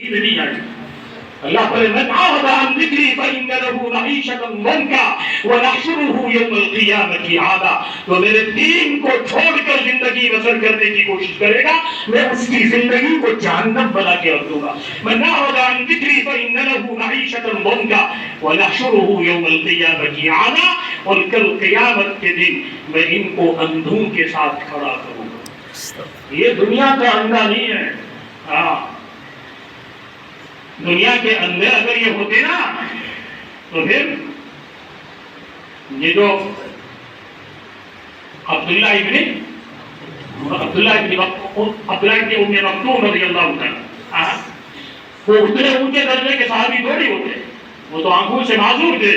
نہیں آئی. اللہ پر من اعرض عن ذکری فإن له معیشة ضنکا ونحشره یوم القیامة اعما. تو میرے دین کو چھوڑ کر زندگی بسر کرنے کی کوشش کرے گا میں اس کی زندگی کو جہنم بنا کے رکھ دوں گا. من اعرض عن ذکری فإن له معیشة ضنکا ونحشره یوم القیامة اعما. اور کل قیامت کے دن میں ان کو اندھوں کے ساتھ کھڑا کروں گا. یہ دنیا کا اندھا نہیں ہے. ہاں دنیا کے اندر اگر یہ ہوتے نا تو پھر یہ جو عبداللہ ابن ام مکتوم رضی اللہ عنہ وہ اتنے اونچے درجے کے صحابی تھوڑی ہوتے, وہ تو آنکھوں سے معذور تھے.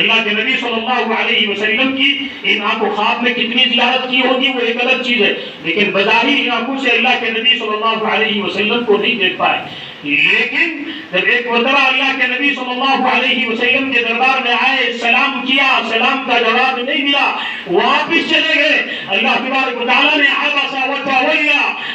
اللہ کے نبی صلی اللہ علیہ وسلم کی ان آنکھوں خواب میں کتنی زیارت کی ہوگی وہ ایک الگ چیز ہے, لیکن بظاہر ان آنکھوں سے اللہ کے نبی صلی اللہ علیہ وسلم کو نہیں دیکھ پائے. لیکن جب ایک مرتبہ اللہ کے نبی صلی اللہ علیہ وسلم کے دربار میں آئے, سلام کیا, سلام کا جواب نہیں ملا, واپس چلے گئے. اللہ تبارک و تعالیٰ نے عبس وتولی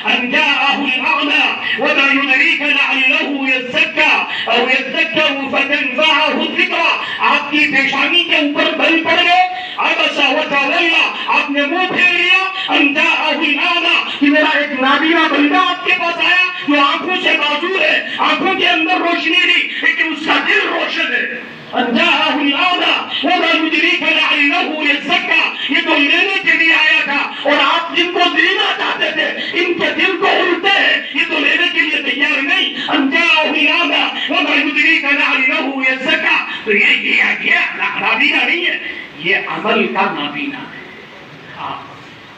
ان جاءه الاعمى وما يدريك لعله يزكى او يذكر فتنفعه الذكرى. آپ کی پیشانی کے اوپر بل پڑ گئے. عبس وتولی, آپ نے منہ پھیر لیا. ان جاءه الاعمى, کہ میرا ایک نابینا بندہ آپ کے پاس آیا جو آنکھوں سے معذور ہے, آنکھوں کے اندر روشنی نہیں لیکن اس کا دل روشن ہے. ان جاءه الاعمى وما يدريك لعله يزكى, یہ تو لینے کے لیے آیا تھا, اور آپ جن کو دینا چاہتے تھے ان کے دل کو الٹے ہیں, یہ تو لینے کے لیے تیار نہیں. ان جاءه الاعمى وما يدريك لعله يزكى. تو یہ نابینا نہیں ہے, یہ عمل کا نابینا ہے. ہاں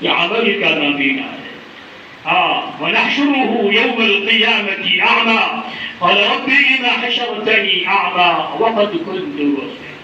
یہ عمل کا نابینا ہے. ونحشره يوم القيامة أعمى قال رب لما حشرتني أعمى وقد كنت بصيرا.